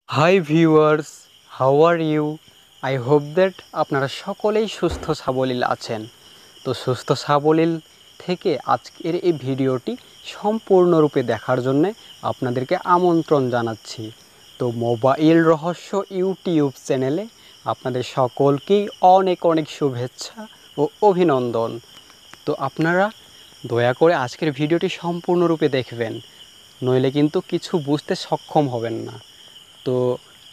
High viewers, how are you? I hope that আপনারা সকলেই সুস্থ সাবলীল আছেন। তো সুস্থ সাবলীল থেকে আজকের এই ভিডিওটি সম্পূর্ণরূপে দেখার জন্যে আপনাদেরকে আমন্ত্রণ জানাচ্ছি। তো মোবাইল রহস্য ইউটিউব চ্যানেলে আপনাদের সকলকেই অনেক অনেক শুভেচ্ছা ও অভিনন্দন। তো আপনারা দয়া করে আজকের ভিডিওটি সম্পূর্ণরূপে দেখবেন, নইলে কিন্তু কিছু বুঝতে সক্ষম হবেন না। তো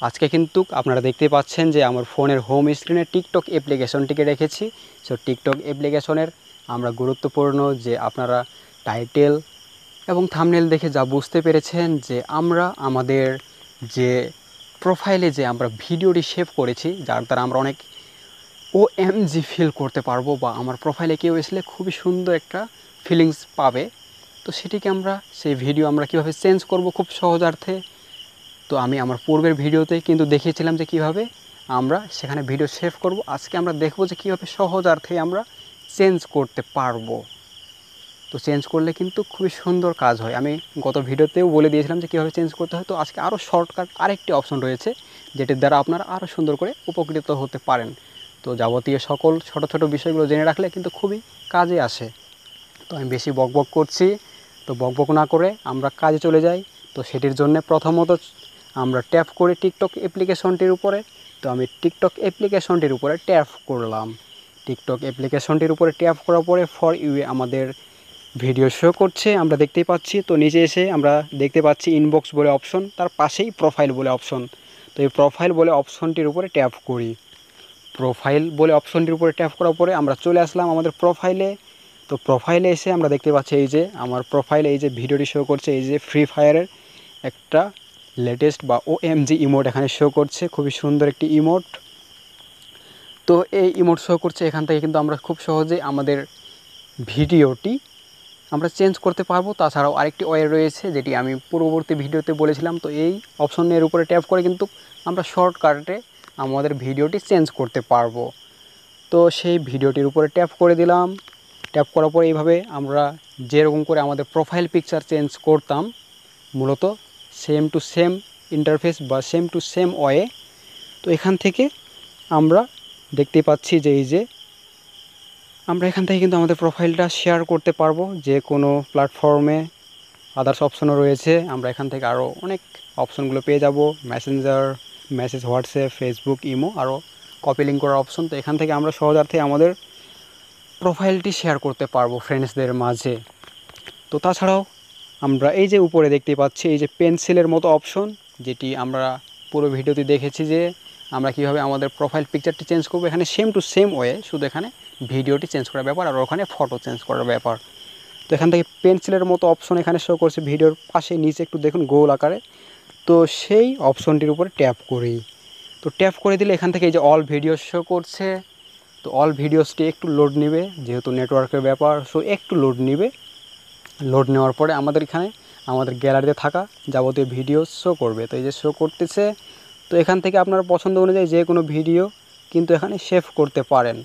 আজকে কিন্তু আপনারা দেখতে পাচ্ছেন যে আমার ফোনের হোম স্ক্রিনে টিকটক অ্যাপ্লিকেশনটিকে রেখেছি। সো টিকটক অ্যাপ্লিকেশনের আমরা গুরুত্বপূর্ণ যে আপনারা টাইটেল এবং থাম্বনেল দেখে যা বুঝতে পেরেছেন যে আমরা আমাদের যে প্রোফাইলে যে আমরা ভিডিওটি সেভ করেছি, যার দ্বারা আমরা অনেক ওএমজি ফিল করতে পারবো, বা আমার প্রোফাইলে কেউ এসলে খুবই সুন্দর একটা ফিলিংস পাবে। তো সেটিকে আমরা সেই ভিডিও আমরা কীভাবে চেঞ্জ করব খুব সহজার্থে। তো আমি আমার পূর্বের ভিডিওতে কিন্তু দেখিয়েছিলাম যে কিভাবে আমরা সেখানে ভিডিও সেভ করব। আজকে আমরা দেখব যে কীভাবে সহজার্থে আমরা চেঞ্জ করতে পারবো। তো চেঞ্জ করলে কিন্তু খুবই সুন্দর কাজ হয়। আমি গত ভিডিওতেও বলে দিয়েছিলাম যে কীভাবে চেঞ্জ করতে হয়। তো আজকে আরও শর্টকাট আরেকটি অপশন রয়েছে, যেটির দ্বারা আপনারা আরও সুন্দর করে উপকৃত হতে পারেন। তো যাবতীয় সকল ছোট ছোট বিষয়গুলো জেনে রাখলে কিন্তু খুবই কাজে আসে। তো আমি বেশি বকবক করছি, তো বকবক না করে আমরা কাজে চলে যাই। তো সেটির জন্য প্রথমত আমরা ট্যাপ করি টিকটক অ্যাপ্লিকেশনটির উপরে। তো আমি টিকটক অ্যাপ্লিকেশনটির উপরে ট্যাপ করলাম। টিকটক অ্যাপ্লিকেশনটির উপরে ট্যাপ করার পরে ফর ইউ আমাদের ভিডিও শো করছে, আমরা দেখতেই পাচ্ছি। তো নিচে এসে আমরা দেখতে পাচ্ছি ইনবক্স বলে অপশন, তার পাশেই প্রোফাইল বলে অপশন। তো এই প্রোফাইল বলে অপশনটির উপরে ট্যাপ করি। প্রোফাইল বলে অপশনটির উপরে ট্যাপ করার পরে আমরা চলে আসলাম আমাদের প্রোফাইলে। তো প্রোফাইলে এসে আমরা দেখতে পাচ্ছি এই যে আমার প্রোফাইলে এই যে ভিডিওটি শো করছে, এই যে ফ্রি ফায়ারের একটা লেটেস্ট বা ওএমজি ইমোট এখানে শো করছে, খুবই সুন্দর একটি ইমোট। তো এই ইমোট শো করছে, এখান থেকে কিন্তু আমরা খুব সহজে আমাদের ভিডিওটি আমরা চেঞ্জ করতে পারবো। তাছাড়াও আরেকটি ওয়ে রয়েছে, যেটি আমি পূর্ববর্তী ভিডিওতে বলেছিলাম। তো এই অপশনের উপরে ট্যাপ করে কিন্তু আমরা শর্টকাটে আমাদের ভিডিওটি চেঞ্জ করতে পারবো। তো সেই ভিডিওটির উপরে ট্যাপ করে দিলাম। ট্যাপ করার পরে এইভাবে আমরা যেরকম করে আমাদের প্রোফাইল পিকচার চেঞ্জ করতাম, মূলত সেম টু সেম ইন্টারফেস বা সেম টু সেম ওয়ে। তো এখান থেকে আমরা দেখতে পাচ্ছি যে এই যে আমরা এখান থেকে কিন্তু আমাদের প্রোফাইলটা শেয়ার করতে পারবো যে কোনো প্ল্যাটফর্মে। আদার্স অপশনও রয়েছে, আমরা এখান থেকে আরও অনেক অপশনগুলো পেয়ে যাব। Messenger, message, WhatsApp, Facebook, imo, আরও কপি লিঙ্ক করার অপশন। তো এখান থেকে আমরা সহজার্থে আমাদের প্রোফাইলটি শেয়ার করতে পারবো ফ্রেন্ডসদের মাঝে। তো তাছাড়াও আমরা এই যে উপরে দেখতে পাচ্ছি এই যে পেন্সিলের মতো অপশন, যেটি আমরা পুরো ভিডিওতে দেখেছি যে আমরা কীভাবে আমাদের প্রোফাইল পিকচারটি চেঞ্জ করবো। এখানে সেম টু সেম ওয়ে, শুধু এখানে ভিডিওটি চেঞ্জ করার ব্যাপার আর ওখানে ফটো চেঞ্জ করার ব্যাপার। তো এখান থেকে পেন্সিলের মতো অপশন এখানে শো করছে ভিডিওর পাশে, নিচে একটু দেখুন গোল আকারে। তো সেই অপশনটির উপরে ট্যাপ করি। তো ট্যাপ করে দিলে এখান থেকে এই যে অল ভিডিও শো করছে। তো অল ভিডিওসটি একটু লোড নেবে, যেহেতু নেটওয়ার্কের ব্যাপার, সো একটু লোড নেবে। লোড নেওয়ার পরে আমাদের এখানে আমাদের গ্যালারিতে থাকা যাবতীয় ভিডিও শো করবে। তো এই যে শো করতেছে। তো এখান থেকে আপনার পছন্দ অনুযায়ী যে কোনো ভিডিও কিন্তু এখানে সেভ করতে পারেন।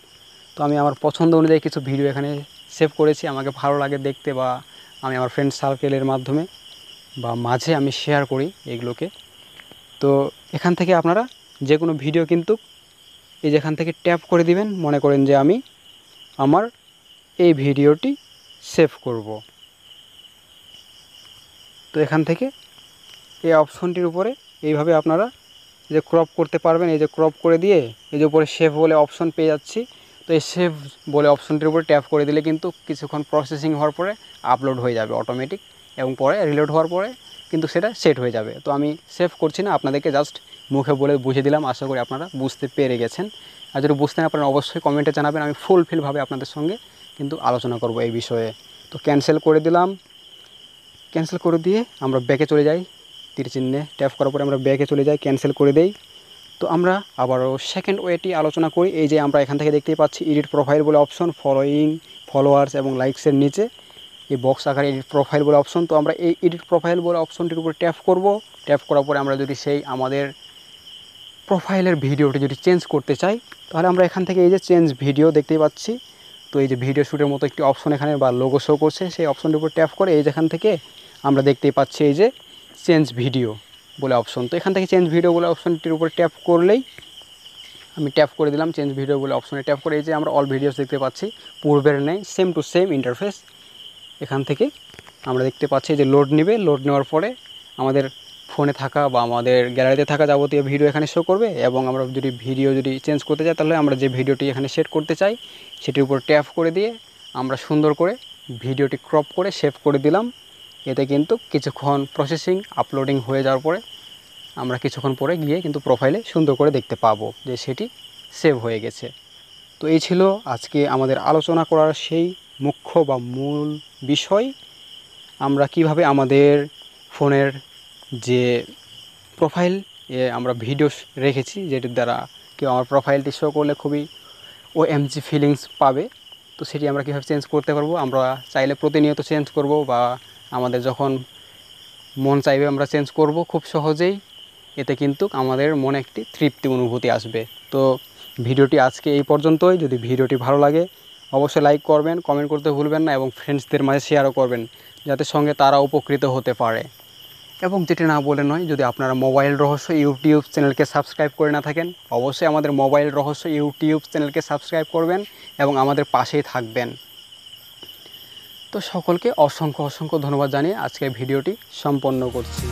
তো আমি আমার পছন্দ অনুযায়ী কিছু ভিডিও এখানে সেভ করেছি, আমাকে ভালো লাগে দেখতে, বা আমি আমার ফ্রেন্ড সার্কেলের মাধ্যমে বা মাঝে আমি শেয়ার করি এগুলোকে। তো এখান থেকে আপনারা যে কোনো ভিডিও কিন্তু এই যেখান থেকে ট্যাপ করে দিবেন, মনে করেন যে আমি আমার এই ভিডিওটি সেভ করব। তো এখান থেকে এই অপশনটির উপরে এইভাবে আপনারা যে ক্রপ করতে পারবেন, এই যে ক্রপ করে দিয়ে এই যে উপরে সেভ বলে অপশন পেয়ে যাচ্ছি। তো এই সেভ বলে অপশনটির উপরে ট্যাপ করে দিলে কিন্তু কিছুক্ষণ প্রসেসিং হওয়ার পরে আপলোড হয়ে যাবে অটোমেটিক, এবং পরে রিলোড হওয়ার পরে কিন্তু সেটা সেট হয়ে যাবে। তো আমি সেভ করছি না, আপনাদেরকে জাস্ট মুখে বলে বুঝিয়ে দিলাম। আশা করি আপনারা বুঝতে পেরে গেছেন। আর যদি বুঝতে না পারেন অবশ্যই কমেন্টে জানাবেন, আমি ফুলফিলভাবে আপনাদের সঙ্গে কিন্তু আলোচনা করব এই বিষয়ে। তো ক্যান্সেল করে দিলাম। ক্যান্সেল করে দিয়ে আমরা ব্যাকে চলে যাই, তীর চিহ্নে ট্যাপ করার পরে আমরা ব্যাকে চলে যাই, ক্যান্সেল করে দেই। তো আমরা আবারও সেকেন্ড ওয়েটি আলোচনা করি। এই যে আমরা এখান থেকে দেখতেই পাচ্ছি এডিট প্রোফাইল বলে অপশন, ফলোয়িং, ফলোয়ার্স এবং লাইকসের নিচে এই বক্স আকারে এডিট প্রোফাইল বলে অপশন। তো আমরা এই এডিট প্রোফাইল বলে অপশনটির উপর ট্যাপ করব। ট্যাপ করার পরে আমরা যদি সেই আমাদের প্রোফাইলের ভিডিওটি যদি চেঞ্জ করতে চাই, তাহলে আমরা এখান থেকে এই যে চেঞ্জ ভিডিও দেখতেই পাচ্ছি। তো এই যে ভিডিও শ্যুটের মতো একটি অপশন এখানে বা লোগো শো করছে, সেই অপশনটির উপর ট্যাপ করে এই যেখান থেকে আমরা দেখতেই পাচ্ছি এই যে চেঞ্জ ভিডিও, বলে অপশন। তো এখান থেকে চেঞ্জ ভিডিও বলে অপশনটির উপর ট্যাপ করলেই, আমি ট্যাপ করে দিলাম চেঞ্জ ভিডিও বলে অপশনে ট্যাপ করে, এই যে আমরা অল ভিডিওস দেখতে পাচ্ছি পূর্বের নেই, সেম টু সেম ইন্টারফেস। এখান থেকে আমরা দেখতে পাচ্ছি যে লোড নেবে, লোড নেওয়ার পরে আমাদের ফোনে থাকা বা আমাদের গ্যালারিতে থাকা যাবতীয় ভিডিও এখানে শো করবে। এবং আমরা যদি ভিডিও চেঞ্জ করতে চাই, তাহলে আমরা যে ভিডিওটি এখানে সেট করতে চাই সেটির উপর ট্যাপ করে দিয়ে আমরা সুন্দর করে ভিডিওটি ক্রপ করে সেভ করে দিলাম। এতে কিন্তু কিছুক্ষণ প্রসেসিং আপলোডিং হয়ে যাওয়ার পরে আমরা কিছুক্ষণ পরে গিয়ে কিন্তু প্রোফাইলে সুন্দর করে দেখতে পাবো যে সেটি সেভ হয়ে গেছে। তো এই ছিল আজকে আমাদের আলোচনা করার সেই মুখ্য বা মূল বিষয়, আমরা কিভাবে আমাদের ফোনের যে প্রোফাইল আমরা ভিডিও রেখেছি, যেটির দ্বারা কেউ আমার প্রোফাইলটি শো করলে খুবই OMG ফিলিংস পাবে। তো সেটি আমরা কীভাবে চেঞ্জ করতে পারবো, আমরা চাইলে প্রতিনিয়ত চেঞ্জ করব বা আমাদের যখন মন চাইবে আমরা চেঞ্জ করব খুব সহজেই। এতে কিন্তু আমাদের মনে একটি তৃপ্তি অনুভূতি আসবে। তো ভিডিওটি আজকে এই পর্যন্তই। যদি ভিডিওটি ভালো লাগে অবশ্যই লাইক করবেন, কমেন্ট করতে ভুলবেন না এবং ফ্রেন্ডসদের মাঝে শেয়ারও করবেন, যাতে সঙ্গে তারা উপকৃত হতে পারে। এবং যেটি না বলে নয়, যদি আপনারা মোবাইল রহস্য ইউটিউব চ্যানেলকে সাবস্ক্রাইব করে না থাকেন, অবশ্যই আমাদের মোবাইল রহস্য ইউটিউব চ্যানেলকে সাবস্ক্রাইব করবেন এবং আমাদের পাশেই থাকবেন। তো সকলকে অসংখ্য ধন্যবাদ জানিয়ে আজকের ভিডিওটি সম্পন্ন করছি।